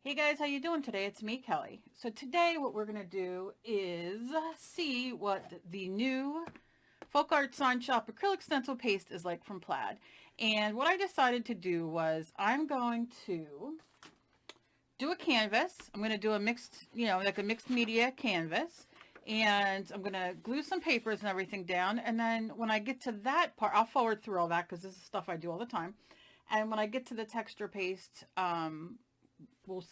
Hey guys, how you doing today? It's me, Kelly. So today what we're going to do is see what the new Folk Art Sign Shop acrylic stencil paste is like from Plaid. And what I decided to do was I'm going to do a canvas. I'm going to do a mixed, like a mixed media canvas. And I'm going to glue some papers and everything down. And then when I get to that part, I'll forward through all that because this is stuff I do all the time. And when I get to the texture paste, we'll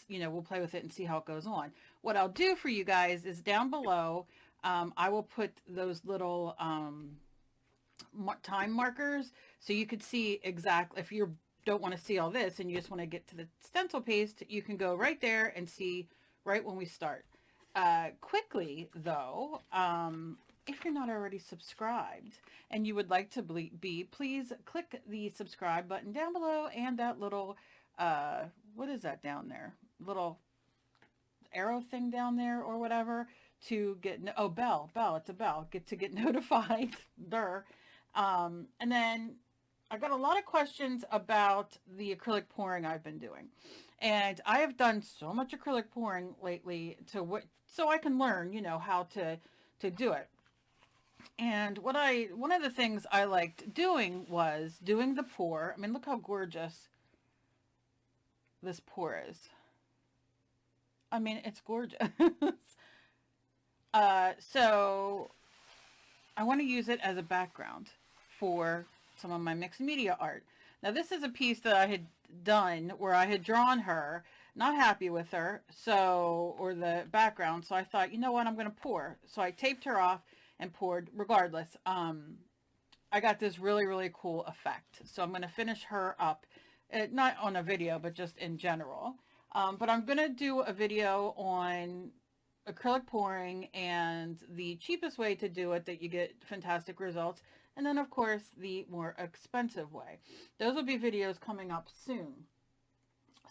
play with it and see how it goes on. What I'll do for you guys is down below, I will put those little time markers so you could see exactly, if you don't want to see all this and you just want to get to the stencil paste, you can go right there and see right when we start. Quickly though, if you're not already subscribed and you would like to be, please click the subscribe button down below and that little what is that down there, little arrow thing down there or whatever, to get bell, it's a bell, get notified. And then I got a lot of questions about the acrylic pouring I've been doing, and I have done so much acrylic pouring lately so I can learn how to do it. And one of the things I liked doing was doing the pour. I mean, look how gorgeous this pour is. I mean, it's gorgeous. So I want to use it as a background for some of my mixed media art. Now this is a piece that I had done where I had drawn her, not happy with her, or the background, so I thought, you know what, I'm going to pour. So I taped her off and poured regardless. I got this really cool effect. So I'm going to finish her up, not on a video, but just in general. But I'm going to do a video on acrylic pouring and the cheapest way to do it that you get fantastic results, and then of course the more expensive way. Those will be videos coming up soon,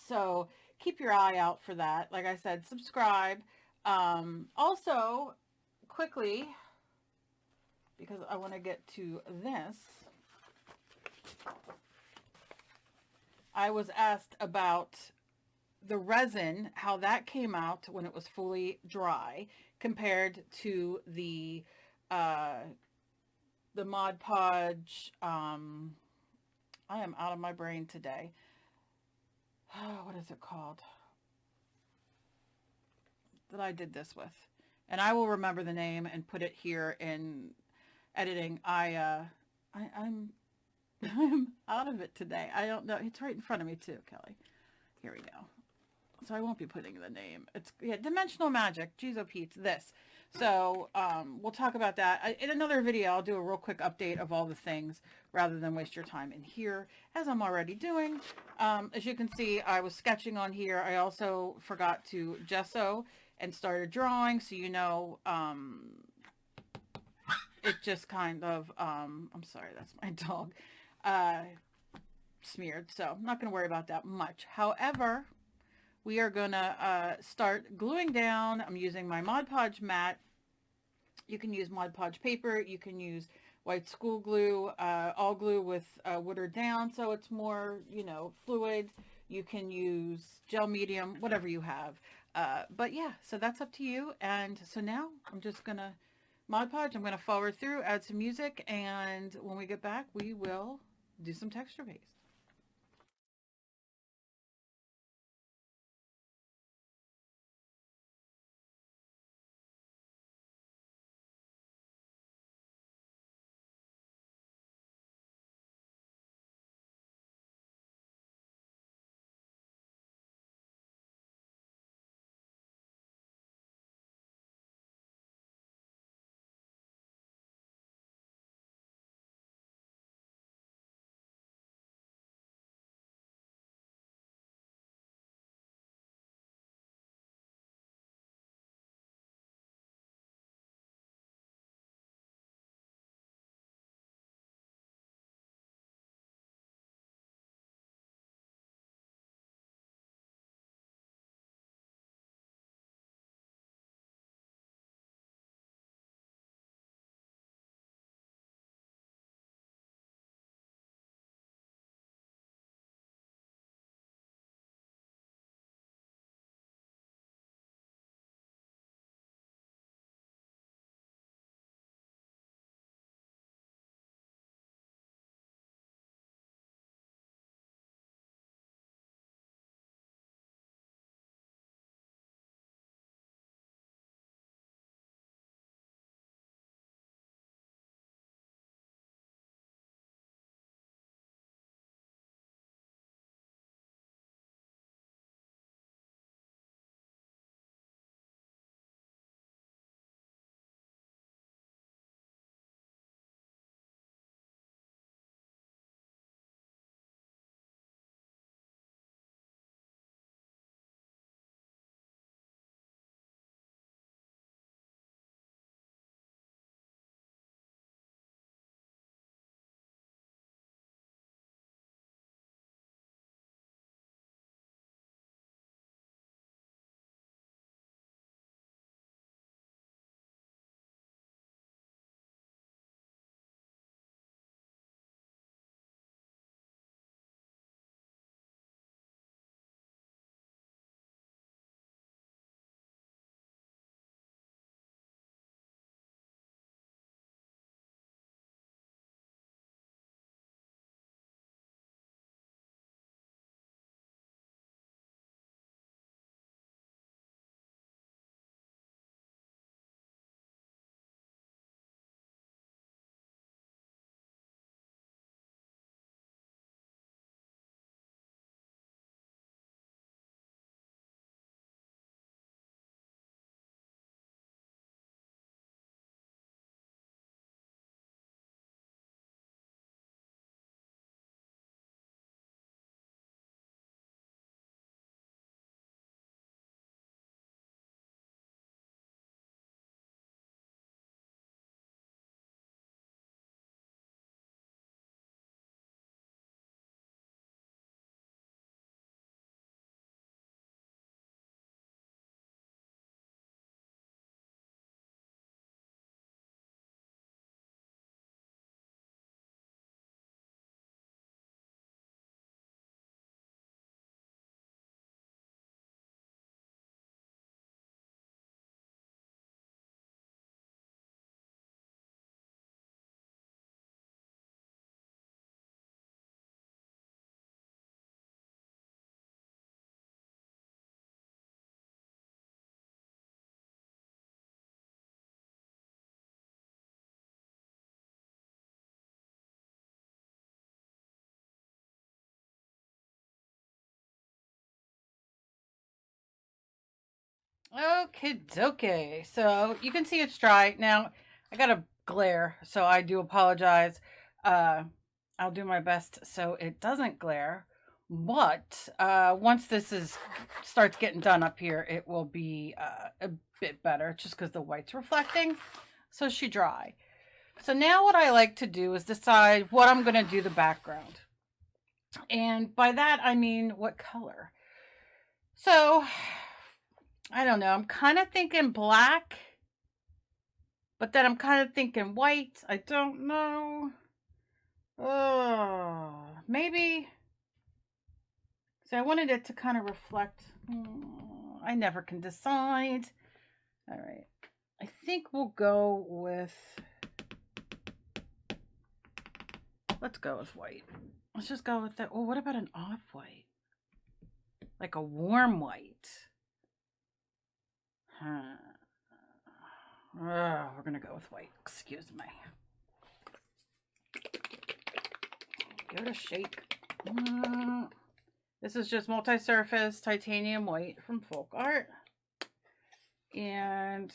so keep your eye out for that. Like I said, subscribe. Also, quickly, because I want to get to this, I was asked about the resin, how that came out when it was fully dry compared to the Mod Podge. I am out of my brain today. What is it called that I did this with? And I will remember the name and put it here in editing. I'm I'm out of it today. I don't know. It's right in front of me too, Kelly. Here we go. So I won't be putting the name. It's, yeah, Dimensional Magic. Jeez, oh Pete, this. So we'll talk about that. In another video, I'll do a real quick update of all the things rather than waste your time in here, as I'm already doing. As you can see, I was sketching on here. I also forgot to gesso and started drawing, so it just kind of, I'm sorry, that's my dog, smeared. So I'm not going to worry about that much. However, we are going to start gluing down. I'm using my Mod Podge mat. You can use Mod Podge paper. You can use white school glue, all glue with watered down so it's more, fluid. You can use gel medium, whatever you have. But yeah, so that's up to you. And so now I'm just going to Mod Podge. I'm going to forward through, add some music, and when we get back, we will do some texture paste. Okay, dokie. So you can see it's dry. Now, I got a glare, so I do apologize. I'll do my best so it doesn't glare. But once starts getting done up here, it will be a bit better just because the white's reflecting. So she dry. So now what I like to do is decide what I'm going to do the background. And by that, I mean what color. So I don't know. I'm kind of thinking black, but then I'm kind of thinking white. I don't know. Oh, maybe. So I wanted it to kind of reflect. I never can decide. All right. I think we'll go with. Let's go with white. Let's just go with that. Oh, what about an off-white? Like a warm white. We're going to go with white. Excuse me. Give it a shake. This is just multi-surface titanium white from Folk Art. And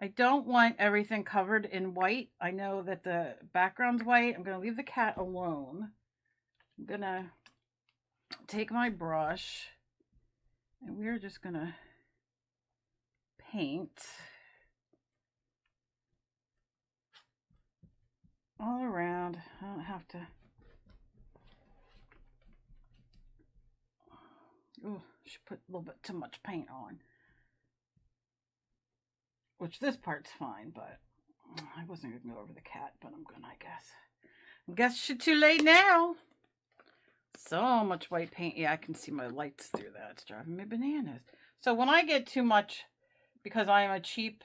I don't want everything covered in white. I know that the background's white. I'm going to leave the cat alone. I'm going to take my brush and we're just going to paint all around. I don't have to. Oh, should put a little bit too much paint on. Which this part's fine, but I wasn't going to go over the cat, but I'm gonna, I guess. I guess it's too late now. So much white paint. Yeah, I can see my lights through that. It's driving me bananas. So when I get too much, because I am a cheap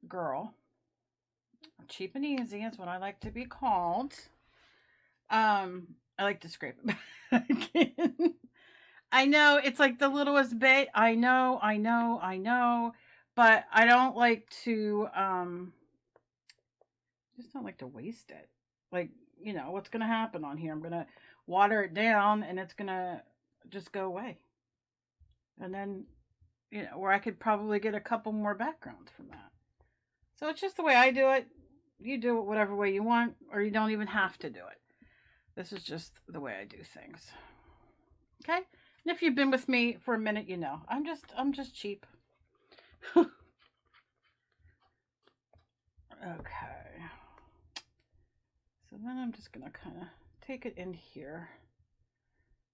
girl, cheap and easy is what I like to be called. I like to scrape it back in. I know it's like the littlest bit. I know. But I don't like to, just don't like to waste it. Like, you know, what's going to happen on here? I'm going to water it down and it's going to just go away. And then, you know, where I could probably get a couple more backgrounds from that. So it's just the way I do it. You do it whatever way you want, or you don't even have to do it. This is just the way I do things. Okay? And if you've been with me for a minute, you know, I'm just cheap. Okay. So then I'm just going to kind of take it in here.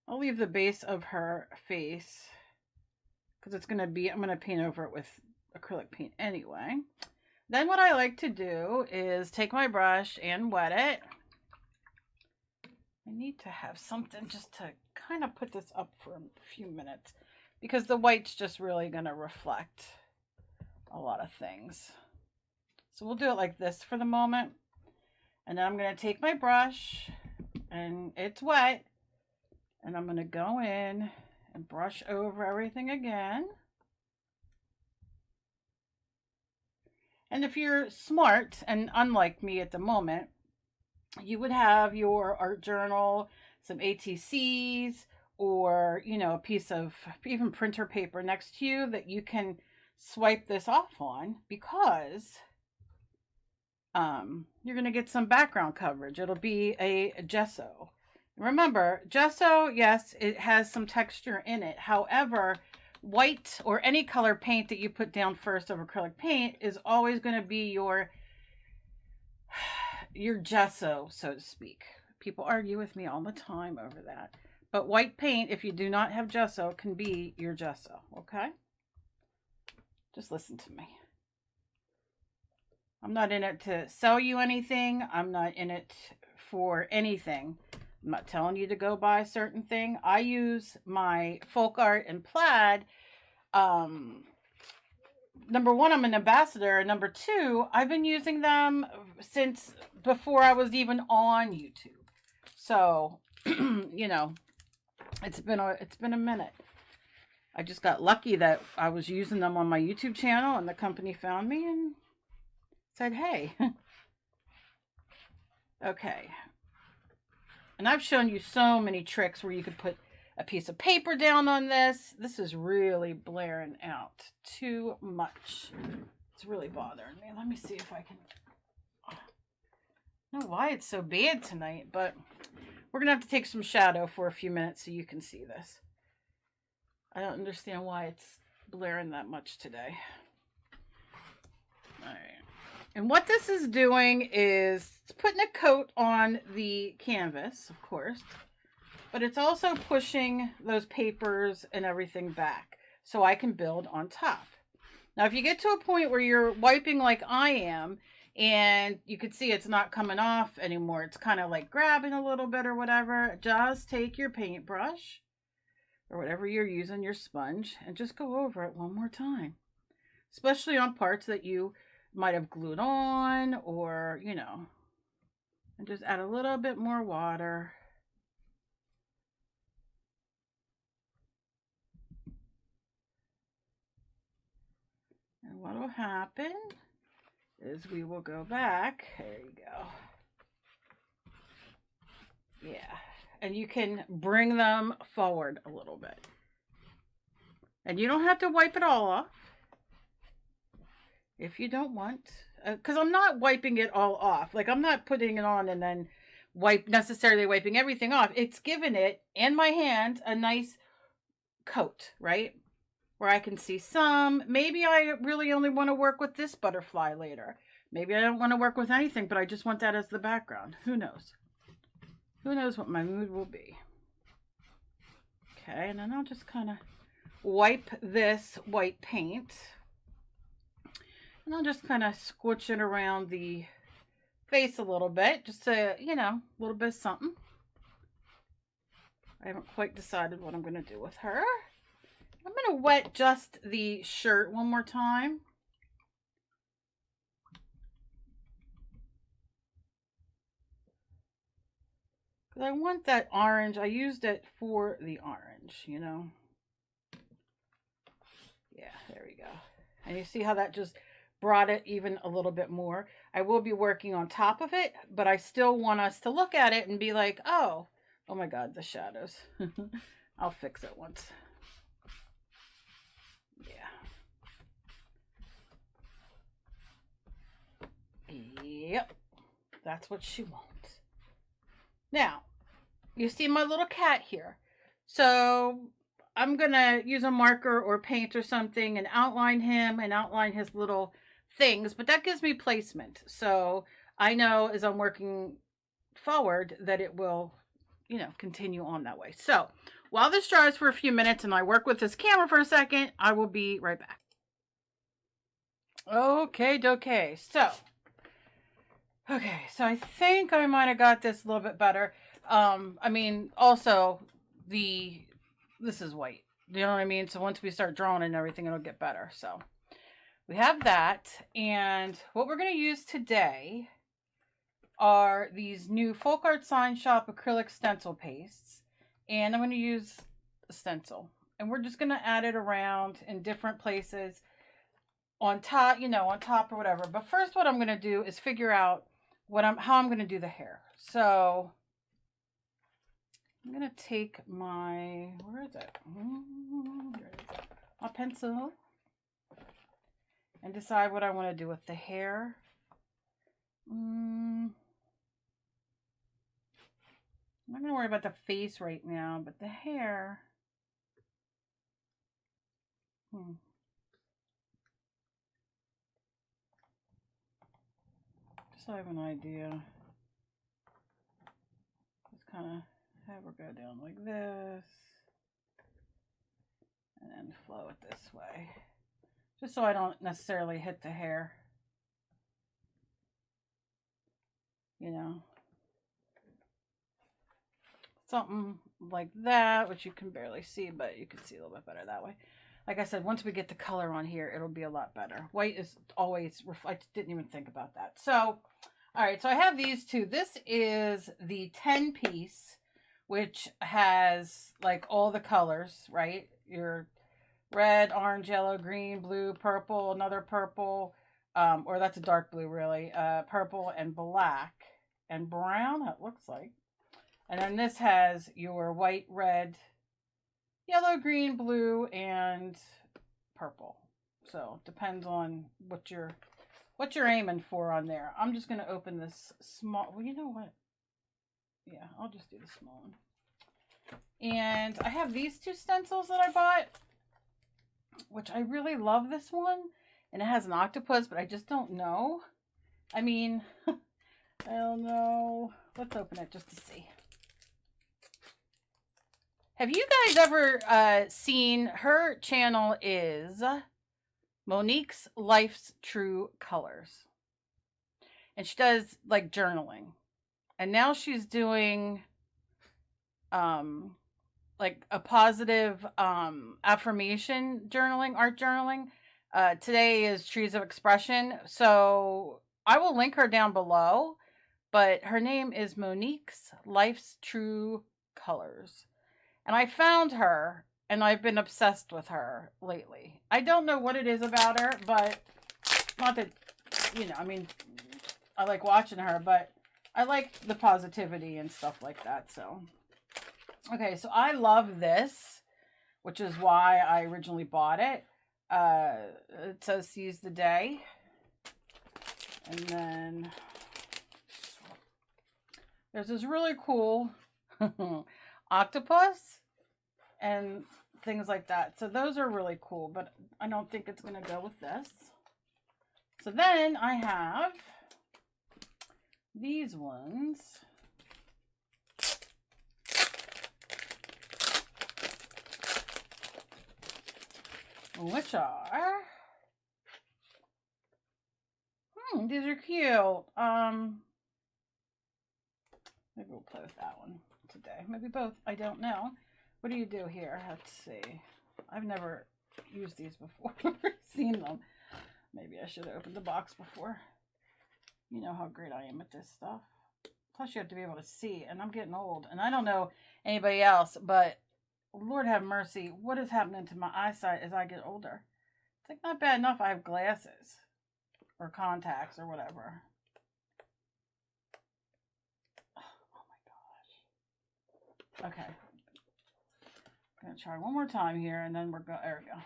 I'll leave the base of her face because it's going to be, I'm going to paint over it with acrylic paint anyway. Then what I like to do is take my brush and wet it. I need to have something just to kind of put this up for a few minutes because the white's just really going to reflect a lot of things. So we'll do it like this for the moment. And then I'm going to take my brush and it's wet. And I'm going to go in and brush over everything again. And if you're smart and unlike me at the moment, you would have your art journal, some ATCs, or, you know, a piece of even printer paper next to you that you can swipe this off on because you're going to get some background coverage. It'll be a gesso. Remember, gesso, yes, it has some texture in it. However, white or any color paint that you put down first of acrylic paint is always going to be your gesso, so to speak. People argue with me all the time over that. But white paint, if you do not have gesso, can be your gesso, okay? Just listen to me. I'm not in it to sell you anything. I'm not in it for anything. I'm not telling you to go buy a certain thing. I use my Folk Art and Plaid. Number one, I'm an ambassador. Number two, I've been using them since before I was even on YouTube. So, you know, it's been a minute. I just got lucky that I was using them on my YouTube channel and the company found me and said, hey. Okay. And I've shown you so many tricks where you could put a piece of paper down on this. This is really blaring out too much. It's really bothering me. Let me see if I can... I don't know why it's so bad tonight, but we're going to have to take some shadow for a few minutes so you can see this. I don't understand why it's blaring that much today. All right. And what this is doing is it's putting a coat on the canvas, of course, but it's also pushing those papers and everything back so I can build on top. Now, if you get to a point where you're wiping like I am, and you can see it's not coming off anymore, it's kind of like grabbing a little bit or whatever, just take your paintbrush or whatever you're using, your sponge, and just go over it one more time. Especially on parts that you might have glued on, or, you know, and just add a little bit more water. And what will happen is we will go back. There you go. Yeah. And you can bring them forward a little bit. And you don't have to wipe it all off if you don't want. Because I'm not wiping it all off. Like, I'm not putting it on and then necessarily wiping everything off. It's giving it and my hand a nice coat, right? Where I can see some. Maybe I really only want to work with this butterfly later. Maybe I don't want to work with anything, but I just want that as the background. Who knows? Who knows what my mood will be? Okay, and then I'll just kind of wipe this white paint. And I'll just kind of squish it around the face a little bit, just to, you know, a little bit of something. I haven't quite decided what I'm going to do with her. I'm going to wet just the shirt one more time. Because I want that orange. I used it for the orange, you know. Yeah, there we go. And you see how that just brought it even a little bit more. I will be working on top of it, but I still want us to look at it and be like, oh my God, the shadows. I'll fix it once. Yeah. Yep. That's what she wants. Now, you see my little cat here. So I'm going to use a marker or paint or something and outline him and outline his little things, but that gives me placement. So I know as I'm working forward that it will, you know, continue on that way. So while this dries for a few minutes and I work with this camera for a second, I will be right back. Okay. So I think I might have got this a little bit better. I mean, also this is white. You know what I mean? So once we start drawing and everything, it'll get better. So we have that. And what we're going to use today are these new Folk Art Sign Shop acrylic stencil pastes. And I'm going to use a stencil. And we're just going to add it around in different places on top, you know, on top or whatever. But first what I'm going to do is figure out how I'm going to do the hair. So I'm going to take my, where is it? My pencil and decide what I want to do with the hair. I'm not going to worry about the face right now, but the hair. Just so I have an idea. Just kind of have her go down like this. And then flow it this way. Just so I don't necessarily hit the hair. You know. Something like that, which you can barely see, but you can see a little bit better that way. Like I said, once we get the color on here, it'll be a lot better. White is always, I didn't even think about that. So, all right, so I have these two. This is the 10 piece, which has like all the colors, right? Your red, orange, yellow, green, blue, purple, another purple, or that's a dark blue really, purple and black and brown, it looks like. And then this has your white, red, yellow, green, blue, and purple. So depends on what you're aiming for on there. I'm just gonna open this small. Well, you know what? Yeah, I'll just do the small one. And I have these two stencils that I bought, which I really love this one. And it has an octopus, but I just don't know. I mean, I don't know. Let's open it just to see. Have you guys ever seen her channel is Monique's Life's True Colors. And she does like journaling. And now she's doing like a positive affirmation journaling, art journaling. Today is Trees of Expression. So I will link her down below. But her name is Monique's Life's True Colors. And I found her, and I've been obsessed with her lately. I don't know what it is about her, but not that, you know, I mean, I like watching her, but I like the positivity and stuff like that. So, okay, so I love this, which is why I originally bought it. It says seize the day. And then there's this really cool octopus and things like that. So those are really cool, but I don't think it's going to go with this. So then I have these ones. Which are, these are cute. Maybe we'll play with that one today. Maybe both. I don't know. What do you do here? Let's see. I've never used these before. Never seen them. Maybe I should have opened the box before. You know how great I am at this stuff. Plus you have to be able to see, and I'm getting old. And I don't know anybody else, but Lord have mercy, what is happening to my eyesight as I get older? It's like not bad enough I have glasses or contacts or whatever. Oh my gosh. Okay. I'm going to try one more time here, and then we're going. There we go.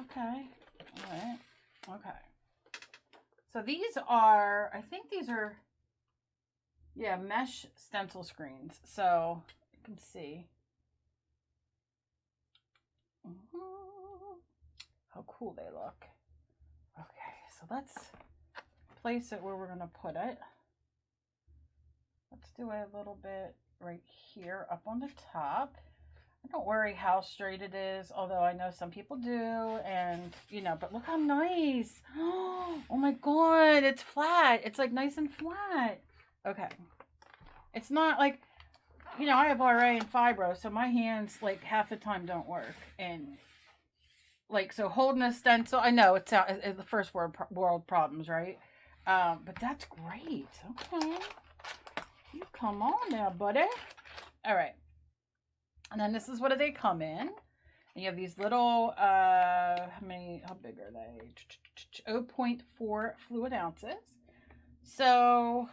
Okay. All right. Okay. So these are, I think these are, yeah, mesh stencil screens. So you can see. How cool they look. Okay, so let's place it where we're going to put it. Let's do a little bit right here up on the top. Don't worry how straight it is, although I know some people do, and you know, but look how nice. Oh my god, it's flat. It's like nice and flat. Okay. It's not like, you know, I have RA and fibro, so my hands like half the time don't work. And like, so holding a stencil, I know it's the first world problems, right? But that's great. Okay. You come on now, buddy. All right. And then this is what they come in. And you have these little, how big are they? 0.4 fluid ounces. So,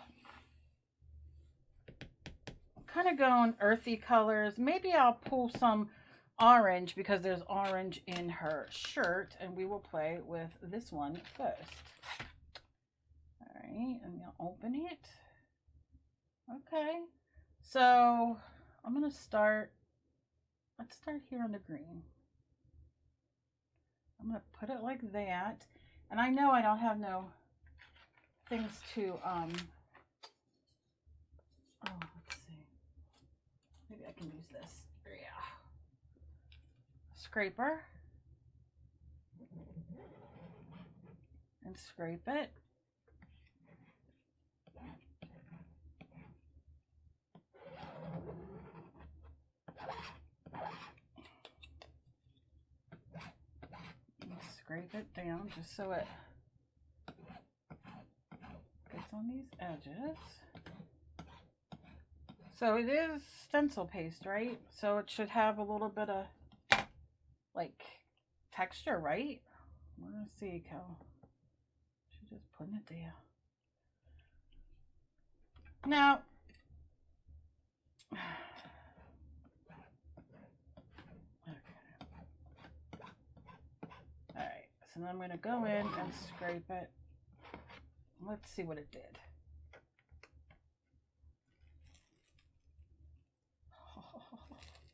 kind of going earthy colors. Maybe I'll pull some orange because there's orange in her shirt. And we will play with this one first. All right, and I'll open it. Okay. So, I'm going to start. Let's start here on the green. I'm going to put it like that. And I know I don't have no things to, oh, let's see. Maybe I can use this. Yeah. Scraper. And scrape it. Scrape it down just so it gets on these edges. So it is stencil paste, right? So it should have a little bit of like texture, right? We're gonna see, Cal. She's just putting it there. Now, and I'm going to go in and scrape it. Let's see what it did.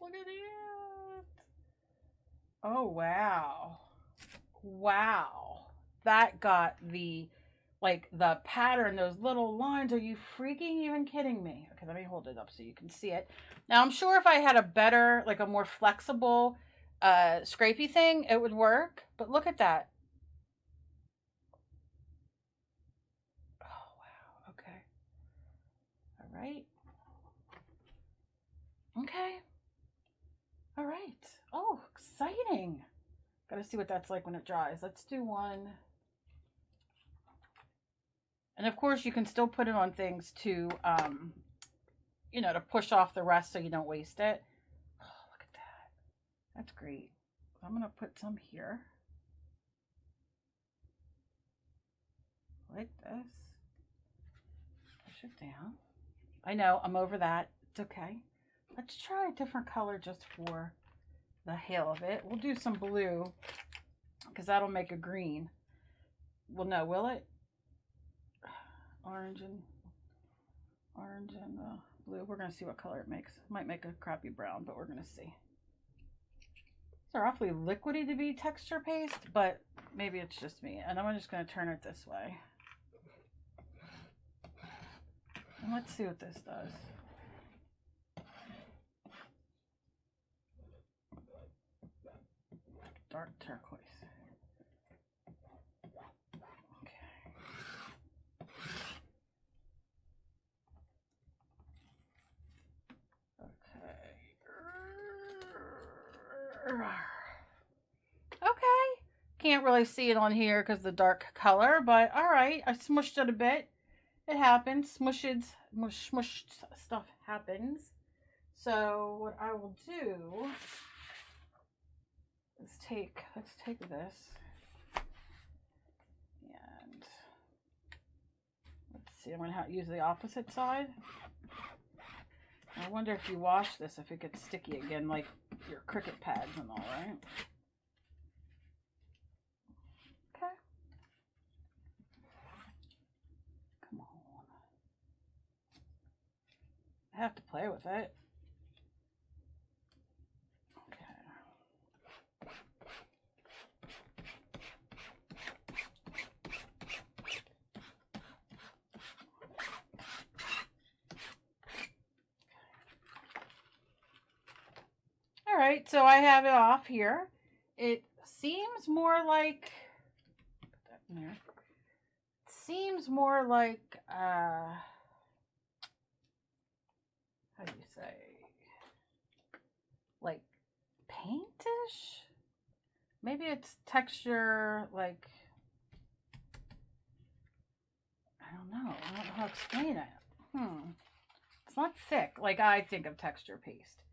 Look at it. Oh, wow. Wow. That got the, like, the pattern, those little lines. Are you freaking even kidding me? Okay, let me hold it up so you can see it. Now, I'm sure if I had a better, like a more flexible scrapey thing, it would work. But look at that. Oh, wow. Okay. All right. Okay. All right. Oh, exciting. Gotta see what that's like when it dries. Let's do one. And of course you can still put it on things to, you know, to push off the rest so you don't waste it. Oh, look at that. That's great. I'm gonna put some here. Like this. Push it down. I know, I'm over that. It's okay. Let's try a different color just for the hell of it. We'll do some blue because that'll make a green. Well, no, will it? Orange and blue. We're gonna see what color it makes. Might make a crappy brown, but we're gonna see. They're awfully liquidy to be texture paste, but maybe it's just me. And I'm just gonna turn it this way. And let's see what this does. Dark turquoise. Okay. Can't really see it on here because the dark color, but all right. I smushed it a bit. It happens. Smushed stuff happens. So what I will do is let's take this and let's see. I'm going to use the opposite side. I wonder if you wash this, if it gets sticky again, like your Cricut pads and all, right? Okay. Come on. I have to play with it. Okay. All right, so I have it off here. It seems more like, put that in there. It seems more like, how do you say, like paintish? Maybe it's texture, like, I don't know how to explain it. It's not thick like I think of texture paste.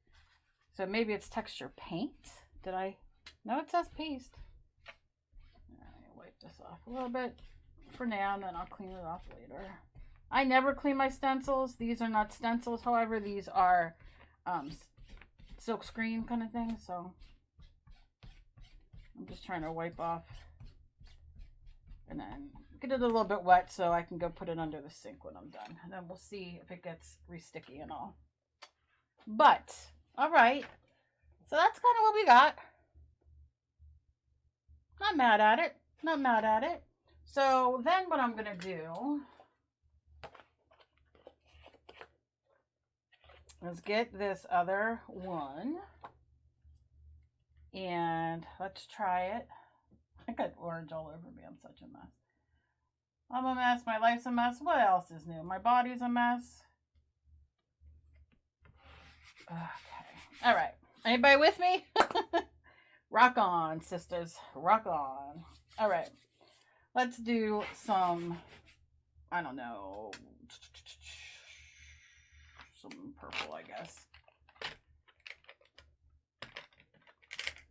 So maybe it's texture paint. Did I? No, it says paste. Let me wipe this off a little bit for now, and then I'll clean it off later. I never clean my stencils. These are not stencils. However, these are silk screen kind of thing. So I'm just trying to wipe off and then get it a little bit wet so I can go put it under the sink when I'm done. And then we'll see if it gets re-sticky and all. But all right, so that's kind of what we got. Not mad at it. Not mad at it. So then what I'm going to do is get this other one. And let's try it. I got orange all over me. I'm such a mess. I'm a mess. My life's a mess. What else is new? My body's a mess. Okay. All right. Anybody with me? Rock on, sisters. Rock on. All right. Let's do some, I don't know, some purple, I guess.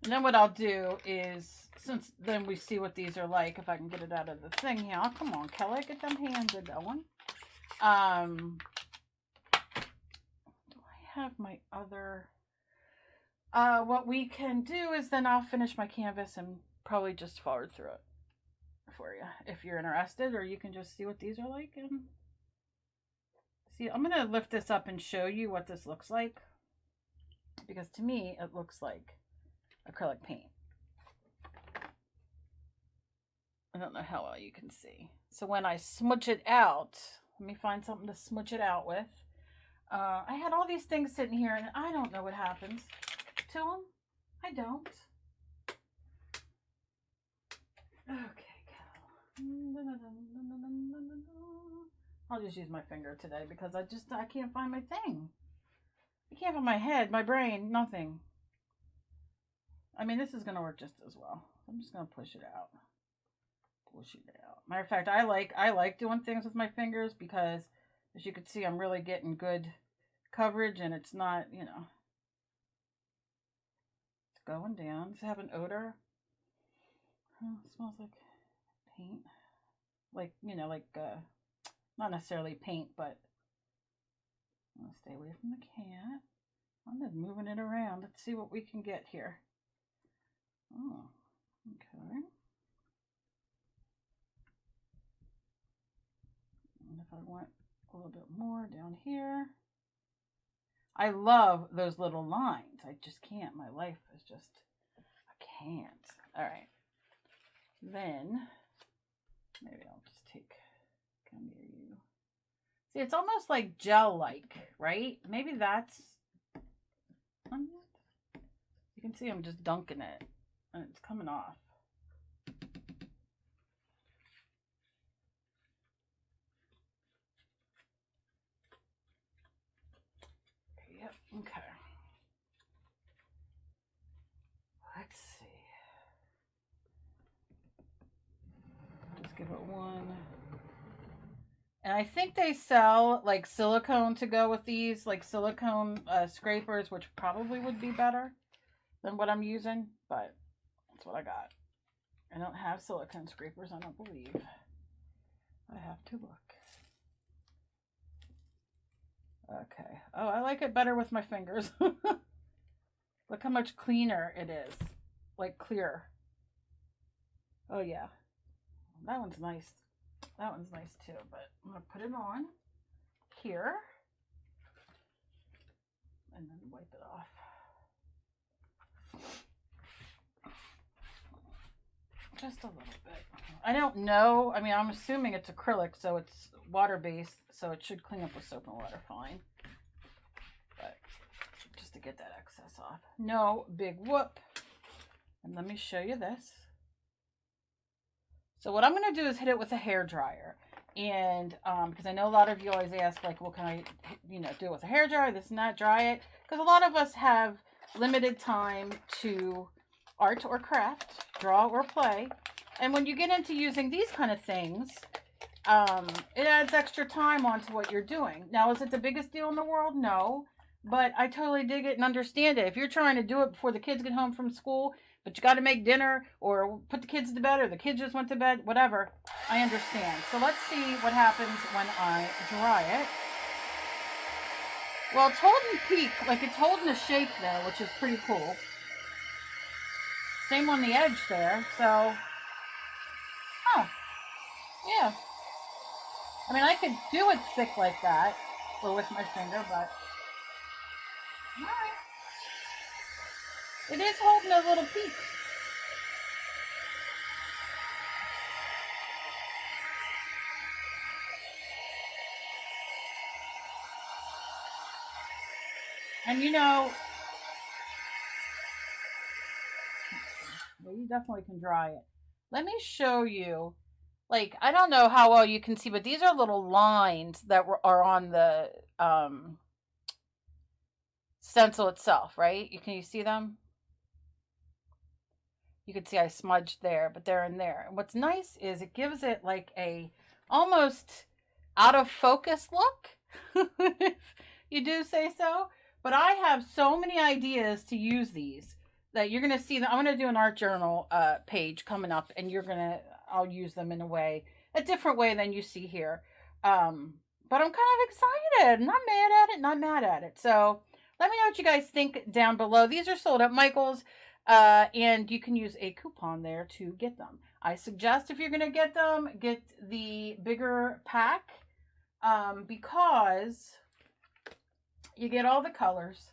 And then what I'll do is, since then we see what these are like, if I can get it out of the thing here. Oh, come on, Kelly, get them hands going. Do I have my other... what we can do is then I'll finish my canvas and probably just forward through it for you if you're interested, or you can just see what these are like. And see, I'm going to lift this up and show you what this looks like, because to me it looks like acrylic paint. I don't know how well you can see. So when I smudge it out, let me find something to smudge it out with. I had all these things sitting here, and I don't know what happens to them. I don't. Okay, I'll just use my finger today because I can't find my thing. I can't find my head, my brain, nothing. I mean, this is going to work just as well. I'm just going to push it out. Push it out. Matter of fact, I like doing things with my fingers because, as you can see, I'm really getting good coverage, and it's not, you know, it's going down. Does it have an odor? Oh, it smells like paint. Like, you know, like, not necessarily paint, but I'm going to stay away from the cat. I'm just moving it around. Let's see what we can get here. Oh, okay. And if I want a little bit more down here. I love those little lines. I just can't. My life is just, I can't. All right. Then, maybe I'll just come near you. See, it's almost like gel-like, right? Maybe that's, you can see I'm just dunking it, and it's coming off. Yep, okay. Let's see. Just give it one. And I think they sell like silicone to go with these, like silicone scrapers, which probably would be better than what I'm using, but that's what I got. I don't have silicone scrapers, I don't believe. I have to look. Okay. Oh, I like it better with my fingers. Look how much cleaner it is. Like clear. Oh yeah. That one's nice. That one's nice too, but I'm going to put it on here and then wipe it off. Just a little bit. I don't know. I mean, I'm assuming it's acrylic, so it's water-based, so it should clean up with soap and water fine. But just to get that excess off. No big whoop. And let me show you this. So what I'm going to do is hit it with a hair dryer. And because I know a lot of you always ask, like, well, can I, you know, do it with a hair dryer, this and that, dry it? Because a lot of us have limited time to art or craft, draw or play. And when you get into using these kind of things, it adds extra time onto what you're doing. Now, is it the biggest deal in the world? No. But I totally dig it and understand it. If you're trying to do it before the kids get home from school, but you got to make dinner or put the kids to bed, or the kids just went to bed, whatever, I understand. So let's see what happens when I dry it. Well, it's holding peak, like it's holding a shape there, which is pretty cool. Same on the edge there, so, huh, yeah. I mean, I could do it thick like that, or with my finger, but, all right. It is holding a little peak. And you know, well, you definitely can dry it. Let me show you, like, I don't know how well you can see, but these are little lines that are on the stencil itself, right? Can you see them? You can see I smudged there, but they're in there. And what's nice is it gives it like a almost out of focus look, if you do say so. But I have so many ideas to use these that you're going to see them. I'm going to do an art journal page coming up, and I'll use them in a different way than you see here. But I'm kind of excited. Not mad at it, not mad at it. So let me know what you guys think down below. These are sold at Michael's. And you can use a coupon there to get them. I suggest if you're going to get them, get the bigger pack, because you get all the colors.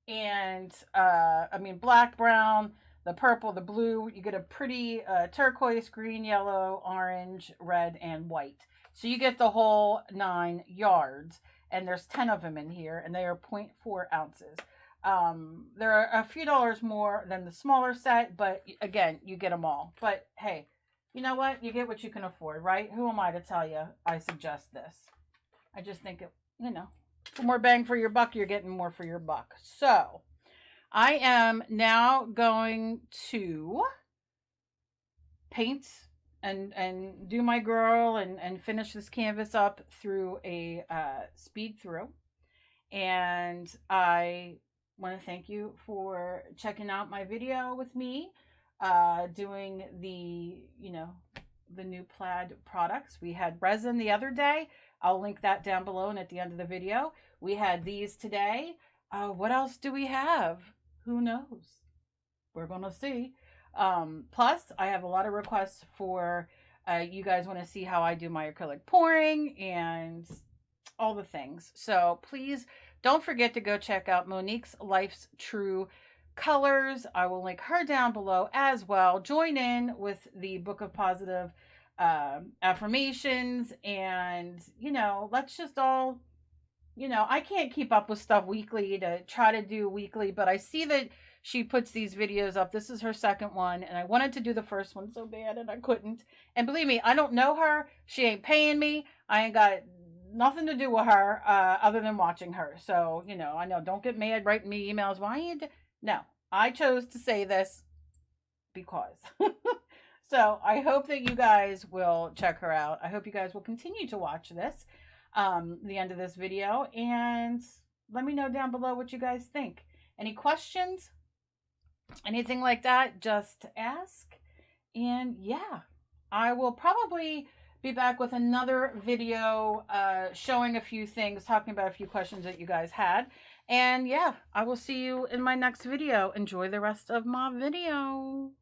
And I mean, black, brown, the purple, the blue. You get a pretty turquoise, green, yellow, orange, red, and white. So you get the whole 9 yards. And there's 10 of them in here, and they are 0.4 ounces. They're a few dollars more than the smaller set, but again, you get them all. But hey, you know what? You get what you can afford, right? Who am I to tell you I suggest this? I just think it, you know, for more bang for your buck, you're getting more for your buck. So I am now going to paint and do my girl and finish this canvas up through a speed through. And I want to thank you for checking out my video with me doing the, you know, the new plaid products. We had resin the other day. I'll link that down below and at the end of the video. We had these today. What else do we have? Who knows? We're gonna see. Plus, I have a lot of requests for you guys want to see how I do my acrylic pouring and all the things. So please don't forget to go check out Monique's Life's True Colors. I will link her down below as well. Join in with the Book of Positive affirmations, and you know, let's just all, you know, I can't keep up with stuff weekly to try to do weekly, but I see that she puts these videos up. This is her second one, and I wanted to do the first one so bad, and I couldn't. And believe me, I don't know her. She ain't paying me. I ain't got nothing to do with her other than watching her. So, you know, I know, don't get mad writing me emails. Why you no, I chose to say this because. So I hope that you guys will check her out. I hope you guys will continue to watch this, the end of this video, and let me know down below what you guys think. Any questions? Anything like that, just ask. And yeah, I will probably be back with another video showing a few things, talking about a few questions that you guys had. And yeah, I will see you in my next video. Enjoy the rest of my video.